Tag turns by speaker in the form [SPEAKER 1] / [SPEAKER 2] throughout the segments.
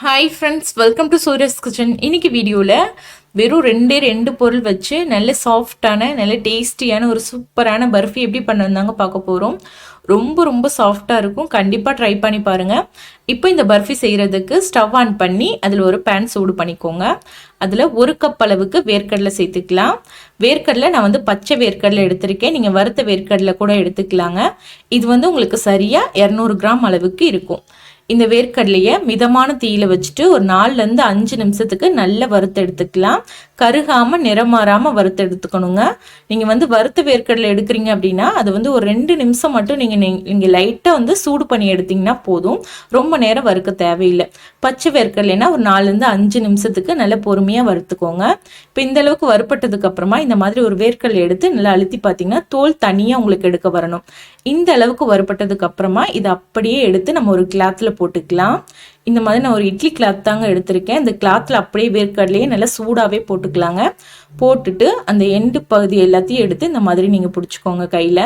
[SPEAKER 1] Hi friends, welcome to சூரியஸ் kitchen. இன்னைக்கு வீடியோவில் வெறும் ரெண்டு பொருள் வச்சு நல்ல சாஃப்டான நல்ல டேஸ்டியான ஒரு சூப்பரான பர்ஃபி எப்படி பண்ணதாங்க பார்க்க போகிறோம். ரொம்ப சாஃப்டாக இருக்கும். கண்டிப்பாக ட்ரை பண்ணி பாருங்கள். இப்போ இந்த பர்ஃபி செய்கிறதுக்கு ஸ்டவ் ஆன் பண்ணி அதில் ஒரு பேன் சூடு பண்ணிக்கோங்க. அதில் 1 கப் அளவுக்கு வேர்க்கடலை சேர்த்துக்கலாம். வேர்க்கடலை நான் பச்சை வேர்க்கடலை எடுத்திருக்கேன். நீங்கள் வறுத்த வேர்க்கடலை கூட எடுத்துக்கலாங்க. இது உங்களுக்கு சரியாக 200 கிராம் அளவுக்கு இருக்கும். இந்த வேர்க்கடலையை மிதமான தீயில வச்சுட்டு ஒரு 4லேருந்து 5 நிமிஷத்துக்கு நல்லா வறுத்து எடுத்துக்கலாம். கருகாம நிறமாறாம வறுத்து எடுத்துக்கணுங்க. நீங்க வறுத்த வேர்க்கடலை எடுக்கிறீங்க அப்படின்னா அது ஒரு 2 நிமிஷம் மட்டும் நீங்க லைட்டா சூடு பண்ணி எடுத்தீங்கன்னா போதும். ரொம்ப நேரம் வறுக்க தேவையில்லை. பச்சை வேர்க்கடலைன்னா ஒரு 4லேருந்து 5 நிமிஷத்துக்கு நல்லா பொறுமையா வறுத்துக்கோங்க. இப்போ இந்த அளவுக்கு வறுப்பட்டதுக்கு அப்புறமா இந்த மாதிரி ஒரு வேர்க்கடலை எடுத்து நல்லா அழுத்தி பார்த்தீங்கன்னா தோல் தனியா உங்களுக்கு எடுக்க வரணும். இந்த அளவுக்கு வறுப்பட்டதுக்கு அப்புறமா இதை அப்படியே எடுத்து நம்ம ஒரு கிளாத்ல போட்டுக்கலாம். இந்த மாதிரி நான் ஒரு இட்லி கிளாத் தாங்க எடுத்திருக்கேன். இந்த கிளாத்ல அப்படியே வேர்க்கடலையே நல்லா சூடாவே போட்டுக்கலாங்க. போட்டுட்டு அந்த எண்டு பகுதி எல்லாத்தையும் எடுத்து இந்த மாதிரி நீங்க பிடிச்சிக்கோங்க. கையில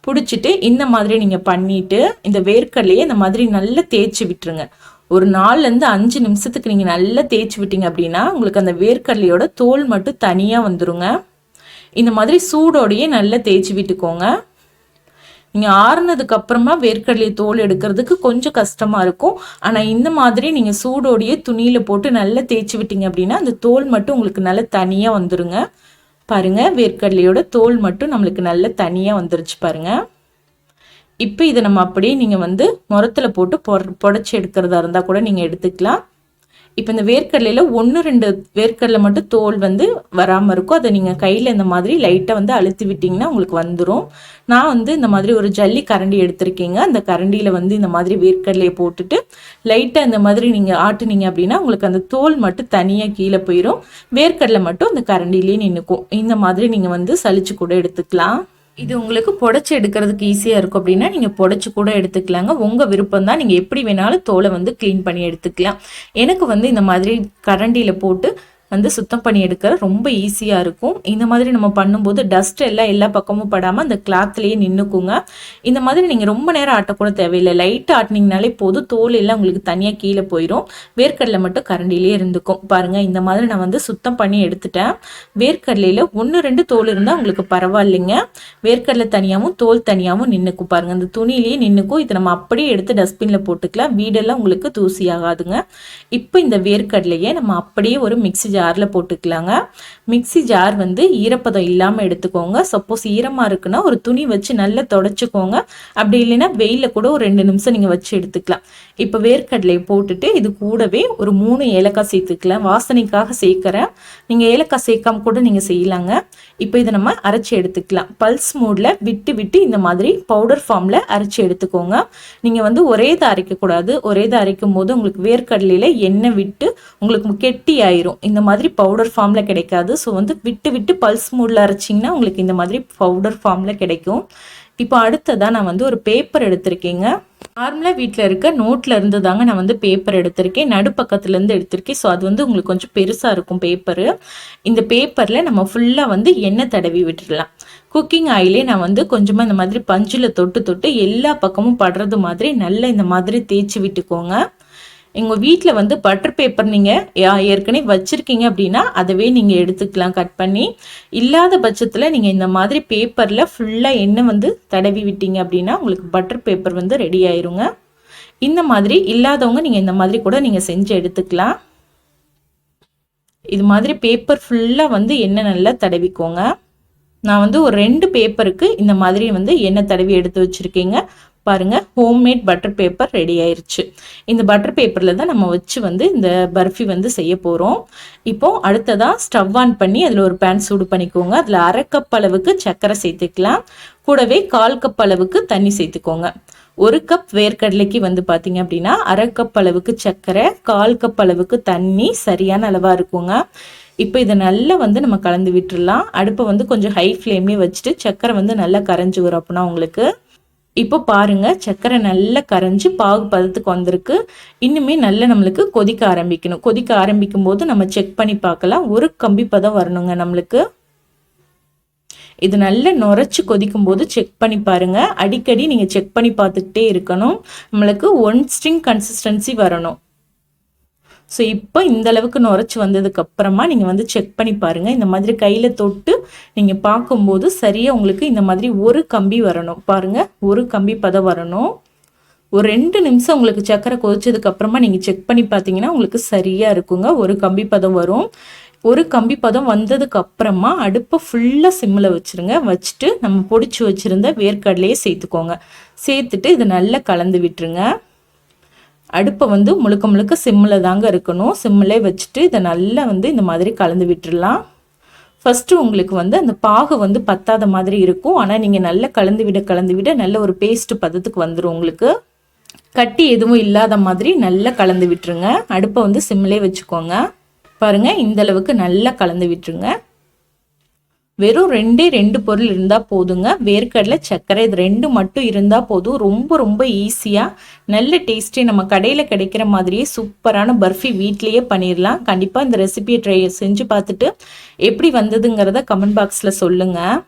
[SPEAKER 1] பிடிச்சிட்டு இந்த மாதிரி நீங்க பண்ணிட்டு இந்த வேர்க்கடலையே இந்த மாதிரி நல்லா தேய்ச்சி விட்டுருங்க. ஒரு 4லேருந்து 5 நிமிஷத்துக்கு நீங்க நல்லா தேய்ச்சி விட்டீங்க அப்படின்னா உங்களுக்கு அந்த வேர்க்கடலையோட தோல் மட்டும் தனியா வந்துருங்க. இந்த மாதிரி சூடோடையே நல்லா தேய்ச்சி விட்டுக்கோங்க. நீங்கள் ஆறுனதுக்கு அப்புறமா வேர்க்கடலையை தோல் எடுக்கிறதுக்கு கொஞ்சம் கஷ்டமா இருக்கும். ஆனால் இந்த மாதிரி நீங்கள் சூடோடையே துணியில் போட்டு நல்லா தேய்ச்சி விட்டீங்க அப்படின்னா அந்த தோல் மட்டும் உங்களுக்கு நல்லா தனியாக வந்துருங்க. பாருங்க, வேர்க்கடலையோட தோல் மட்டும் நம்மளுக்கு நல்லா தனியாக வந்துருச்சு பாருங்க. இப்போ இதை நம்ம அப்படியே நீங்கள் முரத்தில் போட்டு புடைச்சி எடுக்கிறதா இருந்தால் கூட நீங்கள் எடுத்துக்கலாம். இப்போ இந்த வேர்க்கடலையில் 1-2 வேர்க்கடலை மட்டும் தோல் வராமல் இருக்கும். அதை நீங்கள் கையில் இந்த மாதிரி லைட்டாக அழுத்தி விட்டிங்கன்னா உங்களுக்கு வந்துடும். நான் இந்த மாதிரி ஒரு ஜல்லி கரண்டி எடுத்திருக்கீங்க. அந்த கரண்டியில் இந்த மாதிரி வேர்க்கடலையை போட்டுட்டு லைட்டாக இந்த மாதிரி நீங்கள் ஆட்டுனீங்க அப்படின்னா உங்களுக்கு அந்த தோல் மட்டும் தனியாக கீழே போயிடும். வேர்க்கடலை மட்டும் அந்த கரண்டிலேயே நின்றுக்கும். இந்த மாதிரி நீங்கள் சலிச்சு கூட எடுத்துக்கலாம். இது உங்களுக்கு புடைச்சி எடுக்கிறதுக்கு ஈஸியாக இருக்கும் அப்படின்னா நீங்கள் புடைச்சி கூட எடுத்துக்கலாங்க. உங்கள் விருப்பம் தான். நீங்கள் எப்படி வேணாலும் தோலை க்ளீன் பண்ணி எடுத்துக்கலாம். எனக்கு இந்த மாதிரி கரண்டியில் போட்டு சுத்தம் பண்ணி எடுக்கிற ரொம்ப ஈஸியாக இருக்கும். இந்த மாதிரி நம்ம பண்ணும்போது டஸ்ட் எல்லாம் எல்லா பக்கமும் படாமல் அந்த கிளாத்லேயே நின்றுக்குங்க. இந்த மாதிரி நீங்கள் ரொம்ப நேரம் ஆட்டக்கூட தேவையில்லை. லைட்டாக ஆட்டினீங்கனாலே போதும். தோல் எல்லாம் உங்களுக்கு தனியாக கீழே போயிடும். வேர்க்கடலை மட்டும் கரண்டிலே இருந்துக்கும். பாருங்கள், இந்த மாதிரி நான் சுத்தம் பண்ணி எடுத்துட்டேன். வேர்க்கடலையில் 1-2 தோல் இருந்தால் உங்களுக்கு பரவாயில்லைங்க. வேர்க்கடலை தனியாகவும் தோல் தனியாகவும் நின்றுக்கும். பாருங்கள், அந்த துணியிலேயே நின்றுக்கும். இதை நம்ம அப்படியே எடுத்து டஸ்ட்பினில் போட்டுக்கலாம். வீடெல்லாம் உங்களுக்கு தூசி ஆகாதுங்க. இப்போ இந்த வேர்க்கடலையை நம்ம அப்படியே ஒரு மிக்ஸி ஜாரில் போட்டுக்கலாங்க. மிக்ஸி ஜார் ஈரப்பதம் இல்லாமல் எடுத்துக்கோங்க. சப்போஸ் ஈரமாக இருக்குன்னா ஒரு துணி வச்சு நல்லா தொடச்சிக்கோங்க. அப்படி இல்லைன்னா வெயிலில் கூட ஒரு 2 நிமிஷம் நீங்கள் வச்சு எடுத்துக்கலாம். இப்போ வேர்க்கடலையை போட்டுட்டு இது கூடவே ஒரு 3 ஏலக்காய் சேர்த்துக்கலாம். வாசனைக்காக சேர்க்குறேன். நீங்கள் ஏலக்காய் சேர்க்காம கூட நீங்கள் செய்யலாங்க. இப்போ இதை நம்ம அரைச்சி எடுத்துக்கலாம். பல்ஸ் மோடில் விட்டு இந்த மாதிரி பவுடர் ஃபார்மில் அரைச்சி எடுத்துக்கோங்க. நீங்கள் ஒரே தான் அரைக்கக்கூடாது. ஒரே தான் அரைக்கும் போது உங்களுக்கு வேர்க்கடலையில் எண்ணெய் விட்டு உங்களுக்கு கெட்டி ஆயிரும். இந்த மாதிரி பவுடர் ஃபார்மில் கிடைக்காது. ஸோ விட்டு பல்ஸ் மோடில் அரைச்சிங்கன்னா உங்களுக்கு இந்த மாதிரி பவுடர் ஃபார்மில் கிடைக்கும். இப்போ அடுத்ததான் நான் ஒரு பேப்பர் எடுத்திருக்கேங்க. நார்மலாக வீட்டில் இருக்க நோட்டில் இருந்து தாங்க நான் பேப்பர் எடுத்திருக்கேன். நடுப்பக்கத்துலேருந்து எடுத்திருக்கேன். ஸோ அது உங்களுக்கு கொஞ்சம் பெருசாக இருக்கும் பேப்பரு. இந்த பேப்பரில் நம்ம ஃபுல்லாக எண்ணெய் தடவி விட்டுடலாம். குக்கிங் ஆயிலே நான் கொஞ்சமாக இந்த மாதிரி பஞ்சில் தொட்டு எல்லா பக்கமும் படுறது மாதிரி நல்லா இந்த மாதிரி தேய்ச்சி விட்டுக்கோங்க. எங்கள் வீட்டில் பட்டர் பேப்பர் நீங்கள் ஏற்கனவே வச்சுருக்கீங்க அப்படின்னா அதவே நீங்கள் எடுத்துக்கலாம் கட் பண்ணி. இல்லாத பட்சத்தில் நீங்கள் இந்த மாதிரி பேப்பரில் ஃபுல்லாக எண்ணெய் தடவி விட்டீங்க அப்படின்னா உங்களுக்கு பட்டர் பேப்பர் ரெடி ஆயிருங்க. இந்த மாதிரி இல்லாதவங்க நீங்கள் இந்த மாதிரி கூட நீங்கள் செஞ்சு எடுத்துக்கலாம். இது மாதிரி பேப்பர் ஃபுல்லாக எண்ணெய் நல்லா தடவிக்கோங்க. நான் ஒரு 2 பேப்பருக்கு இந்த மாதிரி எண்ணெய் தடவி எடுத்து வச்சுருக்கீங்க. பாருங்க, ஹோம்மேட் பட்டர் பேப்பர் ரெடி ஆயிருச்சு. இந்த பட்டர் பேப்பரில் தான் நம்ம வச்சு இந்த பர்ஃபி செய்ய போகிறோம். இப்போ அடுத்ததான் ஸ்டவ் ஆன் பண்ணி அதில் ஒரு பேன் சூடு பண்ணிக்கோங்க. அதில் 1/2 கப் அளவுக்கு சர்க்கரை சேர்த்துக்கலாம். கூடவே 1/4 கப் அளவுக்கு தண்ணி சேர்த்துக்கோங்க. 1 கப் வேர்க்கடலைக்கு பார்த்தீங்க அப்படின்னா 1/2 கப் அளவுக்கு சர்க்கரை, 1/4 கப் அளவுக்கு தண்ணி சரியான அளவாக இருக்குங்க. இப்போ இதை நல்லா நம்ம கலந்து விட்டுடலாம். அடுப்பை கொஞ்சம் ஹை ஃப்ளேம்லேயே வச்சுட்டு சர்க்கரை நல்லா கரைஞ்சி வரும். அப்படின்னா உங்களுக்கு இப்போ பாருங்க, சர்க்கரை நல்லா கரைஞ்சி பாகு பதத்துக்கு வந்திருக்கு. இன்னுமே நல்லா நம்மளுக்கு கொதிக்க ஆரம்பிக்கணும். கொதிக்க ஆரம்பிக்கும் போது நம்ம செக் பண்ணி பார்க்கலாம். ஒரு கம்பி பதம் வரணுங்க நம்மளுக்கு. இது நல்லா நுரைச்சி கொதிக்கும் போது செக் பண்ணி பாருங்க. அடிக்கடி நீங்க செக் பண்ணி பார்த்துக்கிட்டே இருக்கணும். நம்மளுக்கு 1 ஸ்ட்ரிங் கன்சிஸ்டன்சி வரணும். ஸோ இப்போ இந்த அளவுக்கு நுரைச்சி வந்ததுக்கப்புறமா நீங்கள் வந்து செக் பண்ணி பாருங்கள். இந்த மாதிரி கையில் தொட்டு நீங்கள் பார்க்கும்போது சரியாக உங்களுக்கு இந்த மாதிரி ஒரு கம்பி வரணும். பாருங்கள், ஒரு கம்பி பதம் வரணும். ஒரு 2 நிமிஷம் உங்களுக்கு சக்கரை கொதிச்சதுக்கப்புறமா நீங்கள் செக் பண்ணி பார்த்தீங்கன்னா உங்களுக்கு சரியாக இருக்குங்க. ஒரு கம்பி பதம் வரும். ஒரு கம்பி பதம் வந்ததுக்கப்புறமா அடுப்பை ஃபுல்லாக சிம்மில் வச்சுருங்க. வச்சுட்டு நம்ம பொடிச்சு வச்சுருந்த வேர்க்கடலையே சேர்த்துக்கோங்க. சேர்த்துட்டு இதை நல்லா கலந்து விட்டுருங்க. அடுப்பை வந்து முழுக்க முழுக்க சிம்மில் தாங்க இருக்கணும். சிம்மிலே வச்சுட்டு இதை நல்லா வந்து இந்த மாதிரி கலந்து விட்டுடலாம். ஃபஸ்ட்டு உங்களுக்கு வந்து அந்த பாகு வந்து பத்தாத மாதிரி இருக்கும். ஆனால் நீங்கள் நல்லா கலந்து விட நல்ல ஒரு பேஸ்ட் பதத்துக்கு வந்துடும். உங்களுக்கு கட்டி எதுவும் இல்லாத மாதிரி நல்லா கலந்து விட்டுருங்க. அடுப்பை வந்து சிம்மிலே வச்சுக்கோங்க. பாருங்கள், இந்த அளவுக்கு நல்லா கலந்து விட்டுருங்க. வெறும் 2 பொருள் இருந்தால் போதுங்க. வேர்க்கடலை, சர்க்கரை, இது 2 மட்டும் இருந்தால் போதும். ரொம்ப ரொம்ப ஈஸியாக நல்ல டேஸ்டி நம்ம கடையில் கிடைக்கிற மாதிரியே சூப்பரான பர்ஃபி வீட்லேயே பண்ணிடலாம். கண்டிப்பாக இந்த ரெசிபியை ட்ரை செஞ்சு பார்த்துட்டு எப்படி வந்ததுங்கிறத கமெண்ட் பாக்ஸில் சொல்லுங்கள்.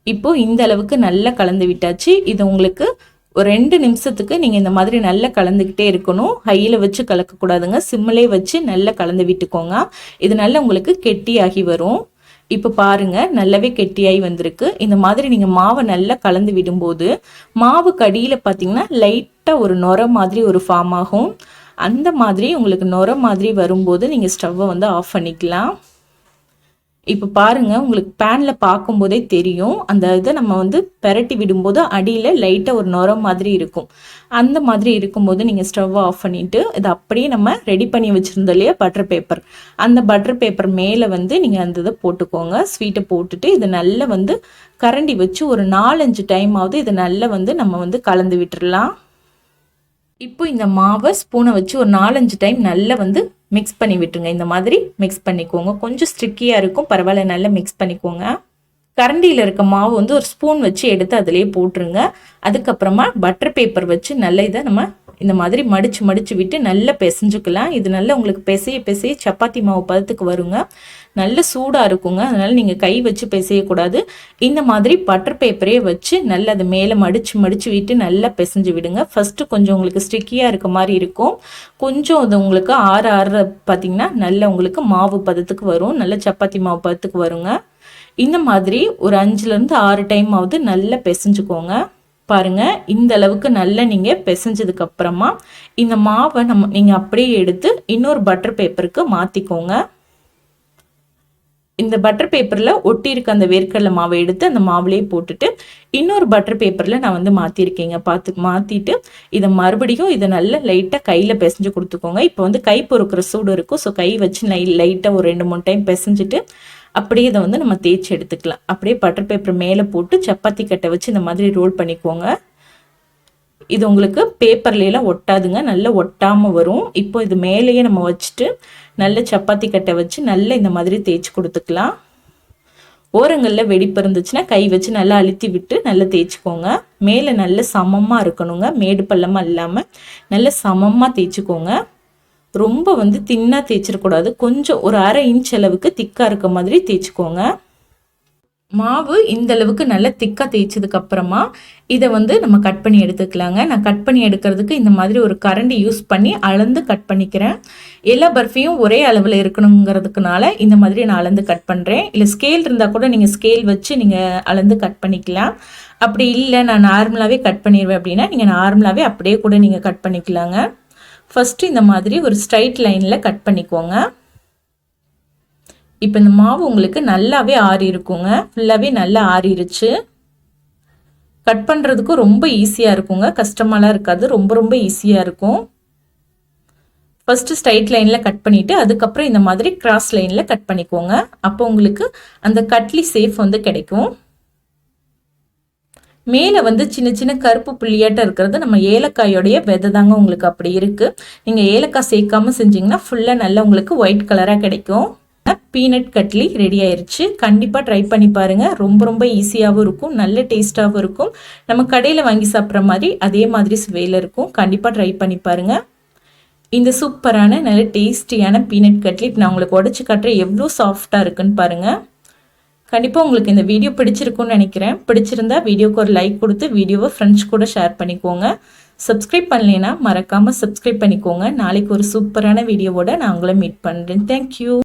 [SPEAKER 1] இப்போது இந்த அளவுக்கு நல்லா கலந்து விட்டாச்சு. இது உங்களுக்கு ஒரு 2 நிமிஷத்துக்கு நீங்கள் இந்த மாதிரி நல்லா கலந்துக்கிட்டே இருக்கணும். ஹையில் வச்சு கலக்கக்கூடாதுங்க. சிம்மிலே வச்சு நல்லா கலந்து விட்டுக்கோங்க. இது நல்லா உங்களுக்கு கெட்டியாகி வரும். இப்போ பாருங்கள், நல்லாவே கெட்டியாகி வந்திருக்கு. இந்த மாதிரி நீங்கள் மாவை நல்லா கலந்து விடும்போது மாவு கடியில் பார்த்தீங்கன்னா லைட்டாக ஒரு நுரை மாதிரி ஒரு ஃபார்ம் ஆகும். அந்த மாதிரி உங்களுக்கு நுரை மாதிரி வரும்போது நீங்கள் ஸ்டவ்வை வந்து ஆஃப் பண்ணிக்கலாம். இப்போ பாருங்கள், உங்களுக்கு பேனில் பார்க்கும்போதே தெரியும். அந்த இதை நம்ம வந்து பெரட்டி விடும்போது அடியில் லைட்டாக ஒரு நுரை மாதிரி இருக்கும். அந்த மாதிரி இருக்கும்போது நீங்கள் ஸ்டவ்வை ஆஃப் பண்ணிவிட்டு இதை அப்படியே நம்ம ரெடி பண்ணி வச்சுருந்தோம் இல்லையா பட்டர் பேப்பர், அந்த பட்டர் பேப்பர் மேலே வந்து நீங்கள் அந்த இதை போட்டுக்கோங்க. ஸ்வீட்டை போட்டுட்டு இதை நல்லா வந்து கரண்டி வச்சு ஒரு 4-5 டைமாவது இதை நல்லா வந்து நம்ம வந்து கலந்து விட்டுடலாம். இப்போ இந்த மாவை ஸ்பூனை வச்சு ஒரு 4-5 டைம் நல்லா வந்து மிக்ஸ் பண்ணி விட்டுருங்க. இந்த மாதிரி மிக்ஸ் பண்ணிக்கோங்க. கொஞ்சம் ஸ்ட்ரிக்கியாக இருக்கும், பரவாயில்ல, நல்லா மிக்ஸ் பண்ணிக்கோங்க. கரண்டியில் இருக்க மாவு வந்து ஒரு ஸ்பூன் வச்சு எடுத்து அதிலே போட்டுருங்க. அதுக்கப்புறமா பட்டர் பேப்பர் வச்சு நல்லா இதை நம்ம இந்த மாதிரி மடித்து விட்டு நல்லா பிசைஞ்சுக்கலாம். இது நல்லா உங்களுக்கு பிசைய சப்பாத்தி மாவு பதத்துக்கு வருங்க. நல்ல சூடாக இருக்குங்க. அதனால் நீங்கள் கை வச்சு பிசையக்கூடாது. இந்த மாதிரி பட்டர் பேப்பரே வச்சு நல்லா அது மேலே மடித்து விட்டு நல்லா பிசைஞ்சு விடுங்க. ஃபஸ்ட்டு கொஞ்சம் உங்களுக்கு ஸ்டிக்கியாக இருக்க மாதிரி இருக்கும். கொஞ்சம் அது உங்களுக்கு ஆற பார்த்திங்கன்னா நல்ல உங்களுக்கு மாவு பதத்துக்கு வரும். நல்ல சப்பாத்தி மாவு பதத்துக்கு வருங்க. இந்த மாதிரி ஒரு 5-6 டைமாவது நல்லா பிசைஞ்சுக்கோங்க. பாருங்கள், இந்த அளவுக்கு நல்லா நீங்கள் பிசைஞ்சதுக்கு அப்புறமா இந்த மாவை நீங்கள் அப்படியே எடுத்து இன்னொரு பட்டர் பேப்பருக்கு மாற்றிக்கோங்க. இந்த பட்டர் பேப்பரில் ஒட்டி இருக்க அந்த வேர்க்கடலை மாவை எடுத்து அந்த மாவுலேயே போட்டுட்டு இன்னொரு பட்டர் பேப்பரில் நான் வந்து மாற்றிருக்கேங்க. மாற்றிட்டு இதை மறுபடியும் இதை நல்லா லைட்டாக கையில் பிசைஞ்சு கொடுத்துக்கோங்க. இப்போ வந்து கை பொறுக்கிற சூடு இருக்கும். ஸோ கை வச்சு லைட்டாக ஒரு 2-3 டைம் பிசைஞ்சிட்டு அப்படியே இதை வந்து நம்ம தேய்ச்சி எடுத்துக்கலாம். அப்படியே பட்டர் பேப்பர் மேலே போட்டு சப்பாத்தி கட்டை வச்சு இந்த மாதிரி ரோல் பண்ணிக்கோங்க. இது உங்களுக்கு பேப்பர்லாம் ஒட்டாதுங்க, நல்லா ஒட்டாமல் வரும். இப்போ இது மேலேயே நம்ம வச்சுட்டு நல்ல சப்பாத்தி கட்டை வச்சு நல்லா இந்த மாதிரி தேய்ச்சி கொடுத்துக்கலாம். ஓரங்களில் வெடிப்பு இருந்துச்சுன்னா கை வச்சு நல்லா அழுத்தி விட்டு நல்லா தேய்ச்சிக்கோங்க. மேலே நல்ல சமமாக இருக்கணுங்க, மேடு பள்ளமாக இல்லாமல் நல்ல சமமாக தேய்ச்சிக்கோங்க. ரொம்ப வந்து தின்னாக தேய்ச்சிடக்கூடாது. கொஞ்சம் ஒரு 1/2 இன்ச் அளவுக்கு திக்காக இருக்க மாதிரி தேய்ச்சிக்கோங்க. மாவு இந்த அளவுக்கு நல்லா திக்காக தேய்ச்சதுக்கு அப்புறமா இதை வந்து நம்ம கட் பண்ணி எடுத்துக்கலாங்க. நான் கட் பண்ணி எடுக்கிறதுக்கு இந்த மாதிரி ஒரு கரண்டி யூஸ் பண்ணி அளந்து கட் பண்ணிக்கிறேன். எல்லா பர்ஃபியும் ஒரே அளவில் இருக்கணுங்கிறதுக்குனால இந்த மாதிரி நான் அளந்து கட் பண்ணுறேன். இல்லை ஸ்கேல் இருந்தால் கூட நீங்கள் ஸ்கேல் வச்சு நீங்கள் அளந்து கட் பண்ணிக்கலாம். அப்படி இல்லை நான் நார்மலாகவே கட் பண்ணிடுவேன் அப்படின்னா நீங்கள் நார்மலாகவே அப்படியே கூட நீங்கள் கட் பண்ணிக்கலாங்க. ஃபஸ்ட்டு இந்த மாதிரி ஒரு ஸ்ட்ரைட் லைனில் கட் பண்ணிக்கோங்க. இப்போ இந்த மாவு உங்களுக்கு நல்லாவே ஆறி இருக்குங்க. ஃபுல்லாகவே நல்லா ஆறிருச்சு. கட் பண்ணுறதுக்கும் ரொம்ப ஈஸியாக இருக்குங்க, கஷ்டமாலாம் இருக்காது. ரொம்ப ரொம்ப ஈஸியாக இருக்கும். ஃபஸ்ட்டு ஸ்ட்ரைட் லைனில் கட் பண்ணிவிட்டு அதுக்கப்புறம் இந்த மாதிரி கிராஸ் லைனில் கட் பண்ணிக்கோங்க. அப்போ உங்களுக்கு அந்த கட்லி சேஃப் வந்து கிடைக்கும். மேலே வந்து சின்ன சின்ன கருப்பு புள்ளியாட்டம் இருக்கிறது நம்ம ஏலக்காயோடைய விதை தாங்க உங்களுக்கு அப்படி இருக்குது. நீங்கள் ஏலக்காய் சேர்க்காமல் செஞ்சிங்கன்னா ஃபுல்லாக நல்லா உங்களுக்கு ஒயிட் கலராக கிடைக்கும். பீனட் கட்லி ரெடி ஆயிடுச்சு. கண்டிப்பாக ட்ரை பண்ணி பாருங்கள். ரொம்ப ரொம்ப ஈஸியாகவும் இருக்கும், நல்ல டேஸ்ட்டாகவும் இருக்கும். நம்ம கடையில் வாங்கி சாப்பிட்ற மாதிரி அதே மாதிரி சுவையில் இருக்கும். கண்டிப்பாக ட்ரை பண்ணி பாருங்கள். இந்த சூப்பரான நல்ல டேஸ்டியான பீனட் கட்லி நான் உங்களுக்கு உடச்சி காட்டுறேன். எவ்வளோ சாஃப்டாக இருக்குன்னு பாருங்கள். கண்டிப்பாக உங்களுக்கு இந்த வீடியோ பிடிச்சிருக்குன்னு நினைக்கிறேன். பிடிச்சிருந்தா வீடியோக்கு ஒரு லைக் கொடுத்து வீடியோவை ஃப்ரெண்ட்ஸ் கூட ஷேர் பண்ணிக்கோங்க. சப்ஸ்கிரைப் பண்ணலைன்னா மறக்காமல் சப்ஸ்கிரைப் பண்ணிக்கோங்க. நாளைக்கு ஒரு சூப்பரான வீடியோவோட நான் உங்களை மீட் பண்ணுறேன். தேங்க்யூ.